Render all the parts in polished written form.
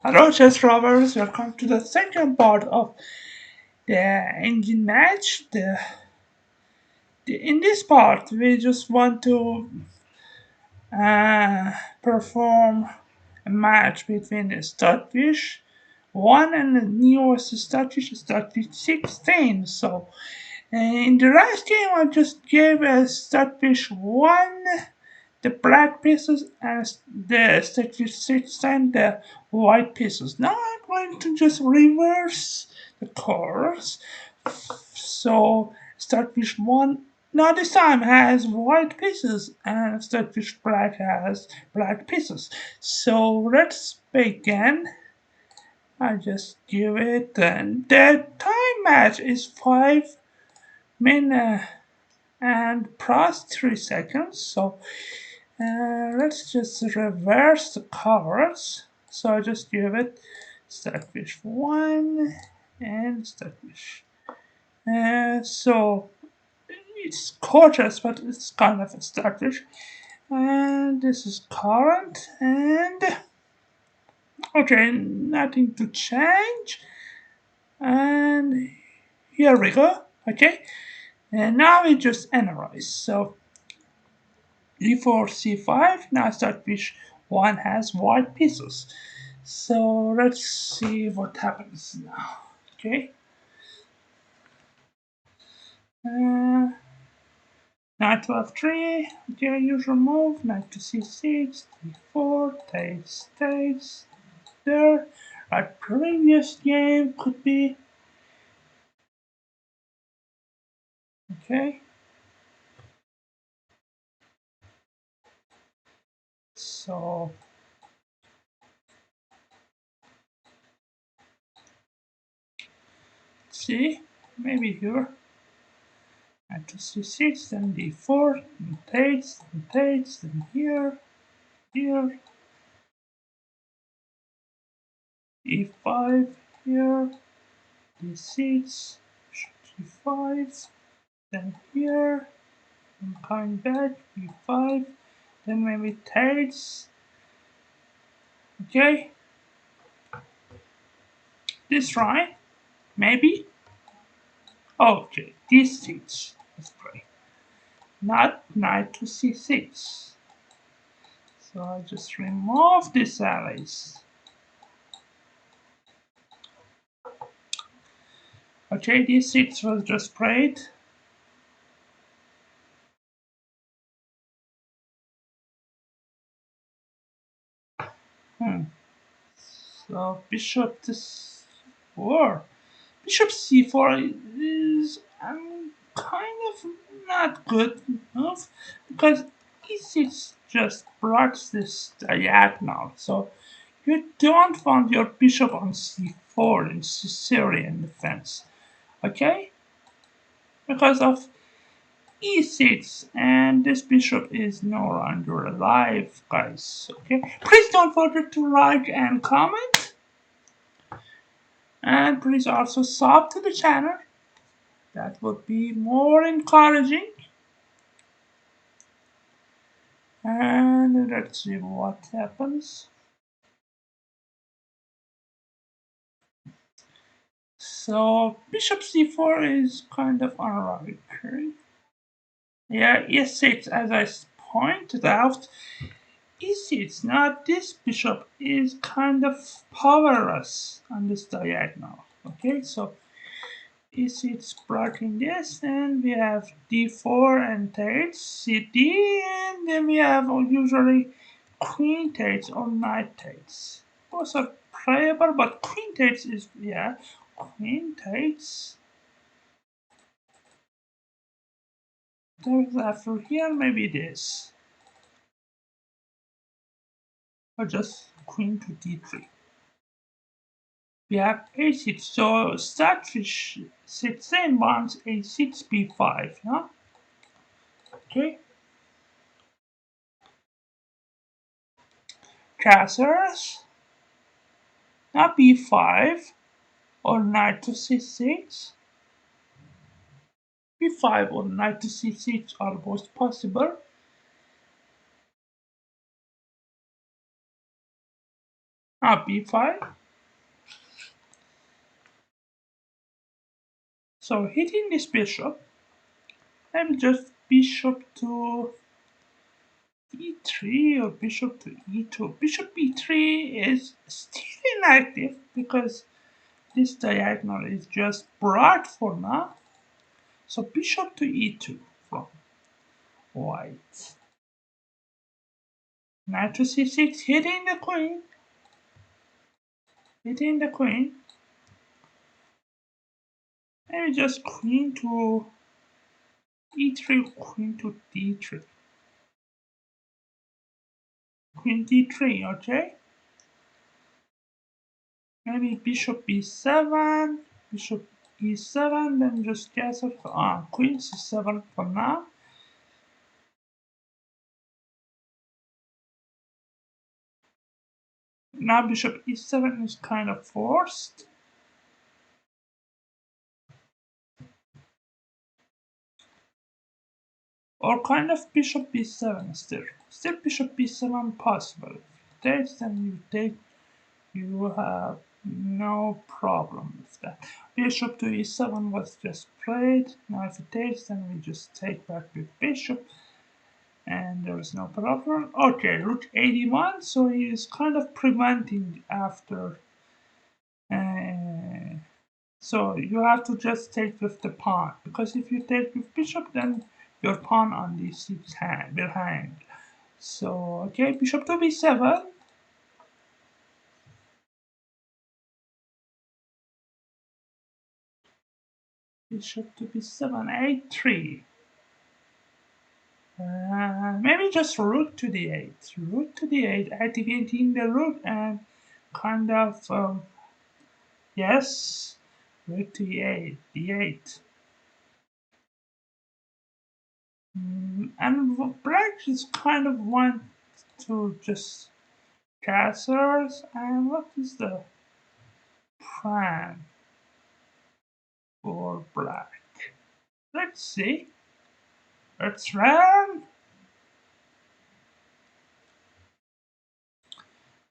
Hello, chess lovers. Welcome to the second part of the engine match. In this part, we just want to uh, perform a match between Stockfish 1 and the newest Stockfish 16. So, in the last game, I just gave Stockfish 1 the black pieces and the Stockfish 16 the white pieces. Now I'm going to just reverse the course. So Stockfish 1 now this time has white pieces and Stockfish Black has black pieces. So let's begin. I just give it and the time match is 5 minutes and plus 3 seconds. So let's just reverse the cards. So I just give it Stockfish 1 and Stockfish. So it's gorgeous, but it's kind of a Stockfish. And this is current, and okay, nothing to change. And here we go. Okay, and now we just analyze. So e4, c5. Now Stockfish 1 has white pieces. So let's see what happens now. Okay. Knight to f3, okay, usual move, knight to c6, d4, takes, there. Like previous game could be. Okay. So see, maybe here. Knight to c6, then d4, then takes, then here, e5 here, d6, g5, then here, I'm coming back, e5, then maybe takes, okay, this right, maybe, okay, d6, let's play, not knight to c6, so I just remove these allies, okay, d6 was just played. So bishop to c4. Bishop c4 is kind of not good move because e6 just blocks this diagonal. So you don't want your bishop on c4 in Sicilian defense. Okay? Because of e6 and this bishop is no longer alive, guys. Okay? Please don't forget to like and comment. And please also sub to the channel. That would be more encouraging. And let's see what happens. So bishop c4 is kind of unlikely. Yeah, e6, as I pointed out, e6, now this bishop is kind of powerless on this diagonal. Okay, so e6 blocking this, and we have d4 and takes, cd, and then we have usually queen takes or knight takes. Both are playable, but queen takes is, yeah, queen takes. There's after here, maybe this. Or just queen to d3. We have a6, so Stockfish 16 wants a6 b5, yeah? Okay. Castles, now b5, or knight to c6. b5 or knight to c6 are both possible. b5. So hitting this bishop, maybe just bishop to e3 or bishop to e2. Bishop e3 is still inactive because this diagonal is just brought for now. So bishop to e2 from white. Knight to c6, hitting the queen. Hitting the queen. Maybe just queen to e3, queen to d3. Queen d3, okay? Maybe bishop b7, bishop e7, then just castle. Queen c7 for now. Now bishop e7 is kind of forced. Or kind of bishop b7 still. Still bishop b7 possible. If you take, then you take, you have no problem with that. Bishop to e7 was just played. Now if it takes, then we just take back with bishop. And there is no problem. Okay, rook 81, so he is kind of preventing after. So you have to just take with the pawn, because if you take with bishop, then your pawn on d6 will hang. So, okay, bishop to b7. Bishop to b7, a3. Maybe just rook to d8. Rook to d8, activating the rook and kind of, yes, rook to e8, d8. And black is kind of want to just castles. And what is the plan for black? Let's see. Let's run.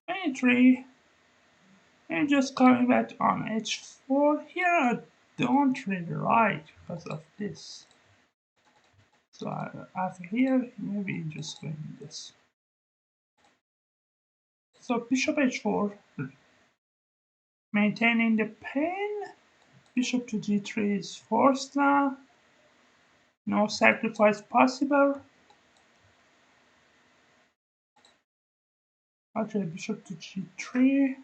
A3. And just coming back on h4. Here I don't really like because of this. So after here, maybe just going this. So bishop h4, maintaining the pain. Bishop to g3 is forced now. No sacrifice possible. Okay, bishop to g3.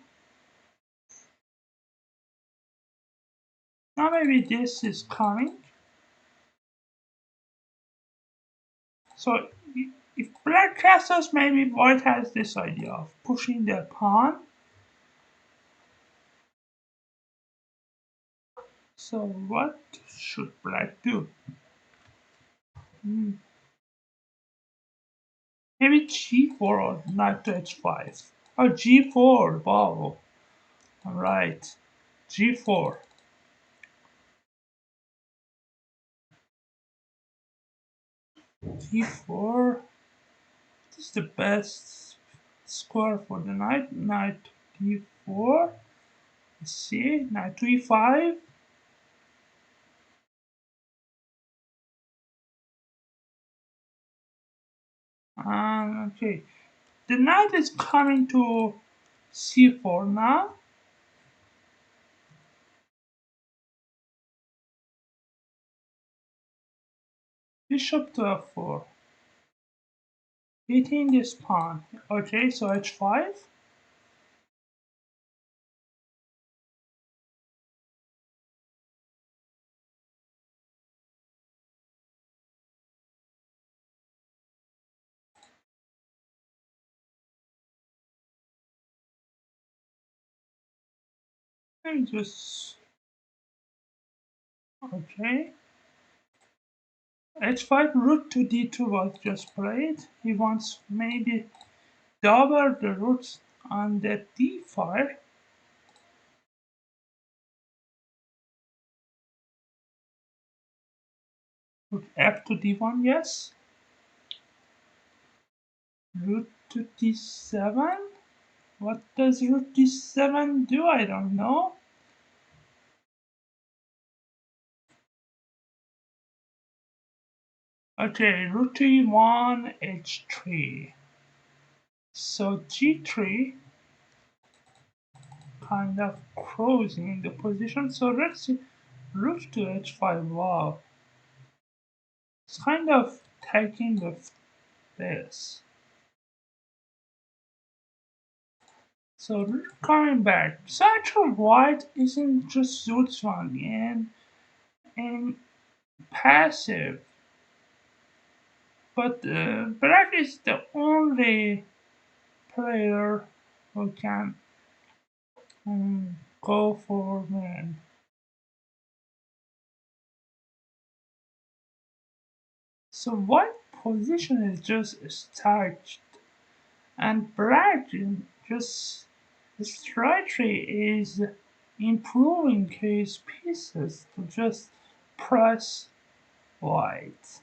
Now maybe this is coming. So if black castles, maybe white has this idea of pushing the pawn. So what should black do? Maybe g4 or knight to h5. Oh, g4, wow. Alright, g4. g4. This is the best square for the knight. Knight d4. Let's see, knight to e5. Okay, the knight is coming to c4 now. Bishop to f4. Hitting this pawn. Okay, so h5. And just okay. h5 rook to d2 was just played. He wants maybe double the roots on the d file. Rook f to d1, yes. Rook to d7. What does rook d7 do? I don't know. Okay, rook e1, h3. So g3 kind of closing the position. So let's see. Rook to h5. Wow. It's kind of taking this. So coming back. So actually white isn't just one and passive. But black is the only player who can go for man. So white position is just starched, and black just strategy is improving his pieces to just press white.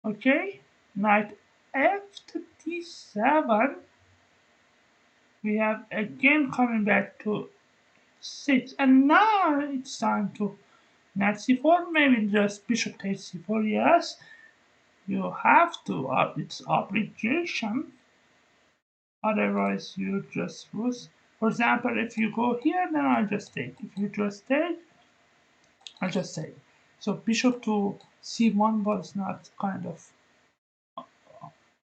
Okay, knight f to d7. We have again coming back to 6, and now it's time to knight c4. Maybe just bishop takes c4. Yes, you have to. It's obligation. Otherwise, you just lose. For example, if you go here, then I'll just take. If you just take, I'll just take. So bishop to c1 was not kind of.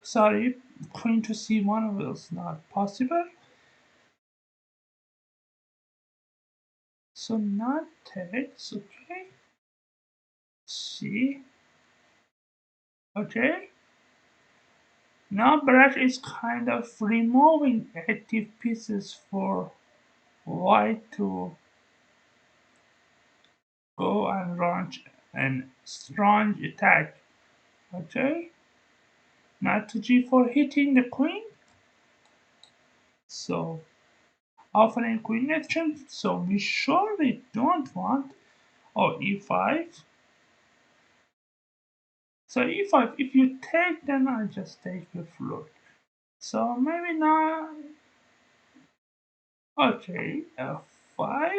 Sorry, queen to c1 was not possible. So not takes, okay. C. Okay. Now black is kind of removing active pieces for white to go and launch a strong attack. Okay. Knight to g4 hitting the queen. So offering queen action. So we surely don't want. Oh, e5. So e5, if you take, then I just take the floor. So maybe not. Okay, f5.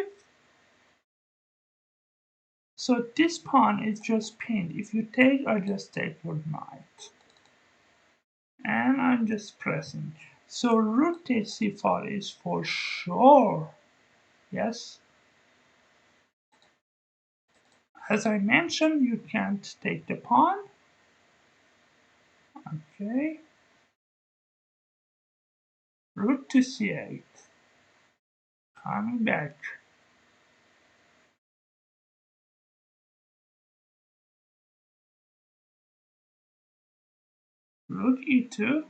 So this pawn is just pinned. If you take, I just take your knight. And I'm just pressing. So rook takes c4 is for sure. Yes. As I mentioned, you can't take the pawn. Okay. Rook to c8. Coming back. Rook e2.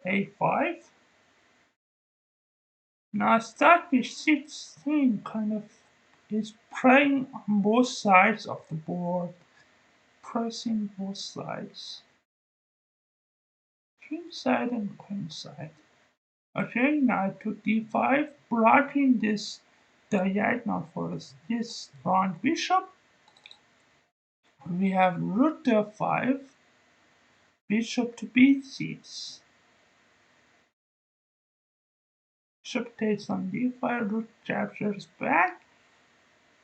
a5. Now Stockfish 16 kind of is playing on both sides of the board. Pressing both sides. King side and queen side. Okay, knight to d5, blocking this diagonal for this round bishop. We have rook to f5, bishop to b6. Bishop takes on d5, rook captures back.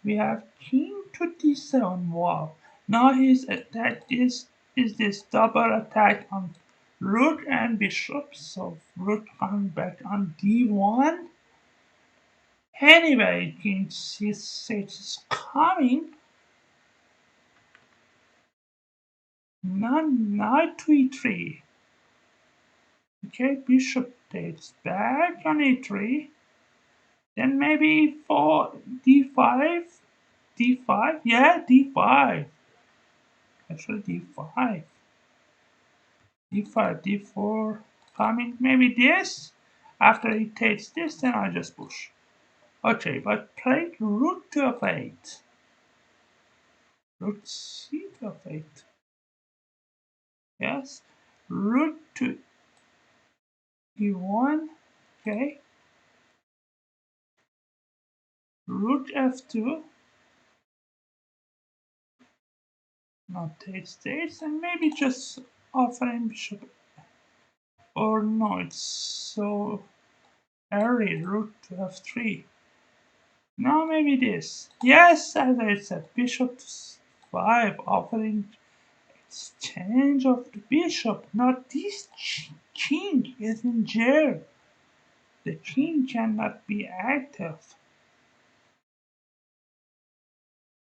We have king to d7. Wow. Now his attack is this double attack on rook and bishop. So rook coming back on d1. Anyway, king c6 is coming. Now knight to e3. Okay, bishop takes back on e3. Then maybe for d5. d5? Yeah, d5. Actually, d5. d5, d4. Coming, maybe this. After he takes this, then I just push. Okay, but play rook to f8. Rook c to f8. Yes. Rook to e1. Okay. Rook f2. not takes, and maybe just offering bishop, or no, it's so early, rook to f3. No, maybe this. Yes, as I said, bishop to c5, offering exchange of the bishop. Not this king is in jail. The king cannot be active.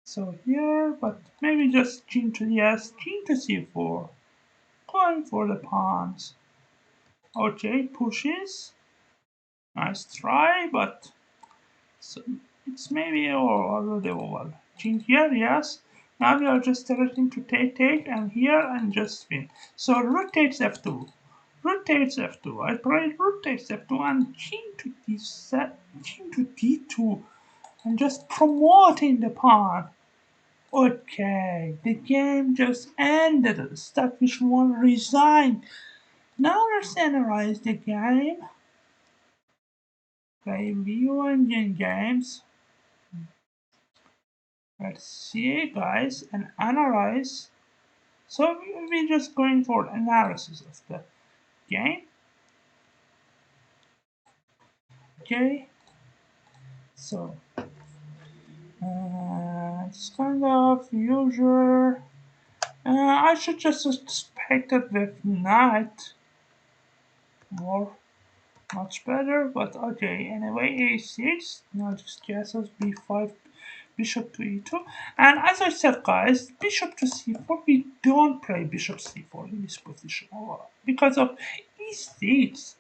So here, but maybe just king to, yes, king to c4. Going for the pawns. Okay, pushes. Nice try, but so it's maybe already over. King here, yes. Now we are just directing to take and here and just win. So rook takes f2. Rook takes f2. I played rook takes f2 and king to king to d2. I'm just promoting the pawn. Okay, the game just ended. Stockfish won, resigned. Now let's analyze the game. Play view engine games. Let's see, guys, and analyze. So we're just going for analysis of the game. Okay, so it's kind of usual. I should just expect it with knight more much better, but okay. Anyway, a6. Now just castles b5, bishop to e2. And as I said, guys, bishop to c4. We don't play bishop c4 in this position because of e6.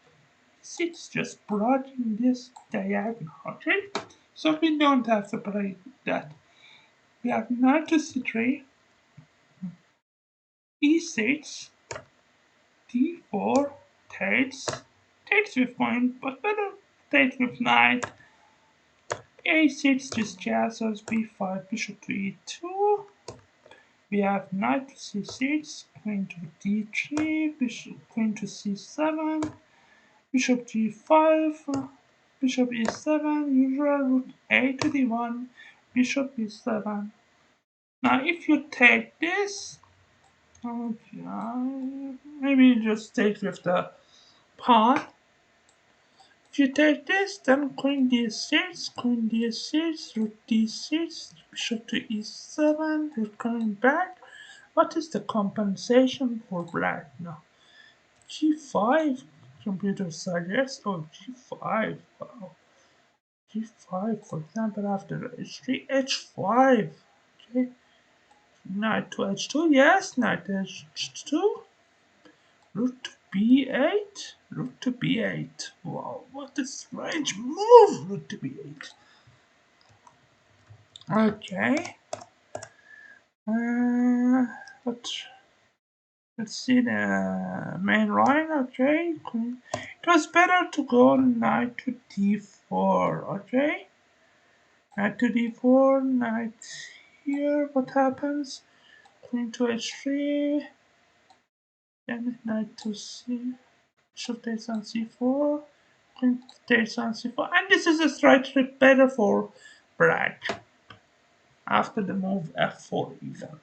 E6 just blocking this diagonal. Okay, so we don't have to play that. We have knight to c3, e6, d4, takes with point, but better takes with knight. a6 just castles b5, bishop to e2. We have knight to c6, queen to d3, bishop, queen to c7, bishop g5, bishop e7, usual rook a to d1, bishop e7. Now if you take this, okay, maybe just take with the pawn. If you take this, then queen d6, rook d6, bishop to e7, rook coming back. What is the compensation for black now? g5, computer suggests. Oh, g5, wow. g5, for example, after h3, h5. Okay, knight to h2, yes, knight to h2. Rook to b8, rook to b8. Wow, what a strange move, rook to b8. Okay. But let's see the main line. Okay. It was better to go knight to d4. Okay. Knight to d4, knight here. What happens? Queen to h3. Then knight to c. Bishop takes on c4. Queen takes on c4. And this is a slightly better for black after the move f4 even.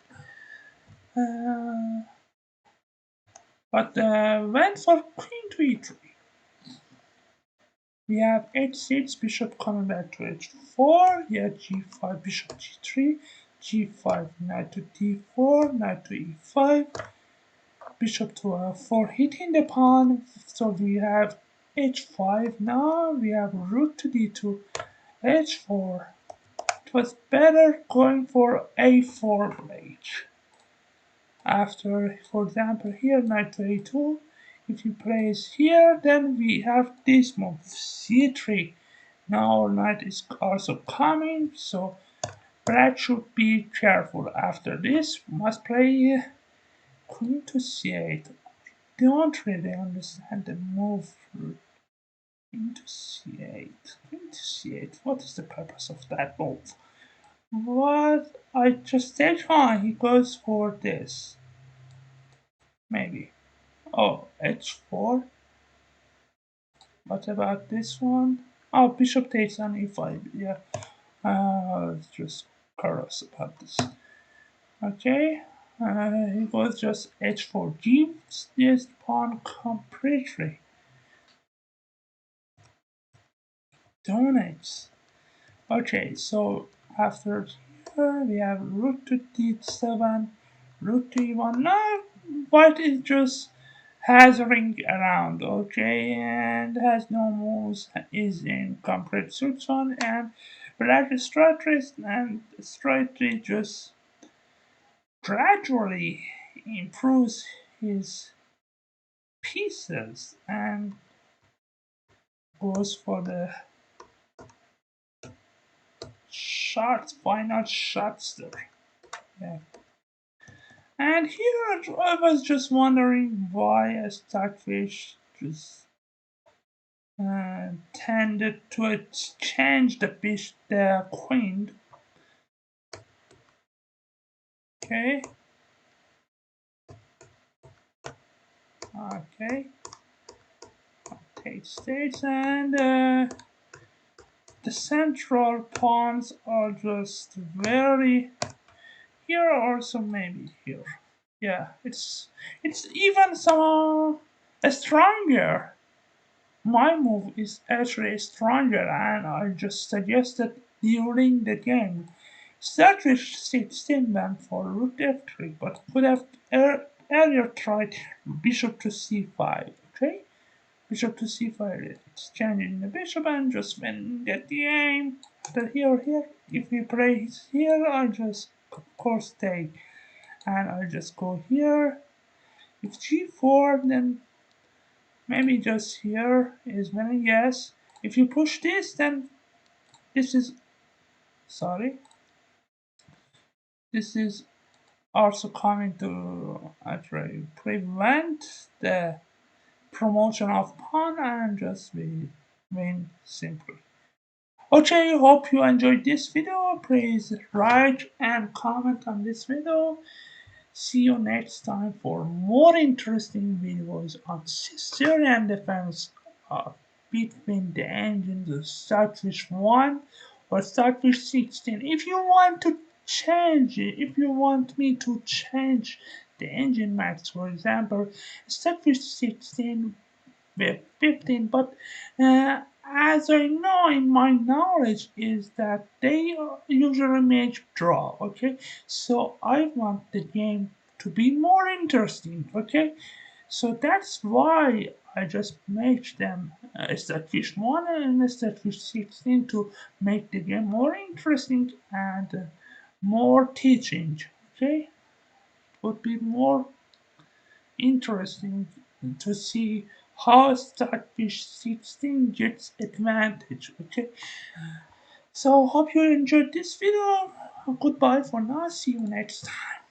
But went for queen to e3. We have h6, bishop coming back to h4. Yeah, g5, bishop g3, g5, knight to d4, knight to e5, bishop to f4, hitting the pawn. So we have h5 now. We have rook to d2, h4. It was better going for a4 late. After, for example, here knight to a2. If you place here, then we have this move, c3. Now knight is also coming, so black should be careful. After this, we must play queen to c8. Don't really understand the move. Queen to c8. Queen to c8. What is the purpose of that move? What? I just take on. He goes for this. Maybe. Oh, h4. What about this one? Oh, bishop takes on e5. Yeah. Just curious about this. Okay. It was just h4 gives this pawn completely dominates. Okay, so after here we have rook to d7, rook to e1. Now white is just hazarding around, okay, and has no moves, is in complete suits on, and black strategy just gradually improves his pieces and goes for the shots, final shots there. Yeah. And here I was just wondering why a stockfish just tended to exchange the queen. Okay, okay, take stage, and the central pawns are just very here, also maybe here. Yeah, it's even some stronger. My move is actually stronger, and I just suggested during the game. Starfish 16 went for rook f3, but could have earlier tried bishop to c5. Okay, bishop to c5. It's changing the bishop and just when get the game. After here. If we play here, I just of course take, and I just go here. If g4, then maybe just here is winning, yes. If you push this, then this is, sorry, this is also coming to actually prevent the promotion of pawn and just we win simply. Okay, hope you enjoyed this video. Please like and comment on this video. See you next time for more interesting videos on Sicilian Defense between the engines of Stockfish 1 or Stockfish 16. If you want to change it, if you want me to change the engine max, for example, Stockfish 16 with 15, but as I know in my knowledge is that they usually make draw, okay, so I want the game to be more interesting, okay, so that's why I just make them Starfish 1 and Starfish 16 to make the game more interesting and more teaching, okay, would be more interesting to see how Starfish 16 gets advantage. Okay, so hope you enjoyed this video. Goodbye for now. See you next time.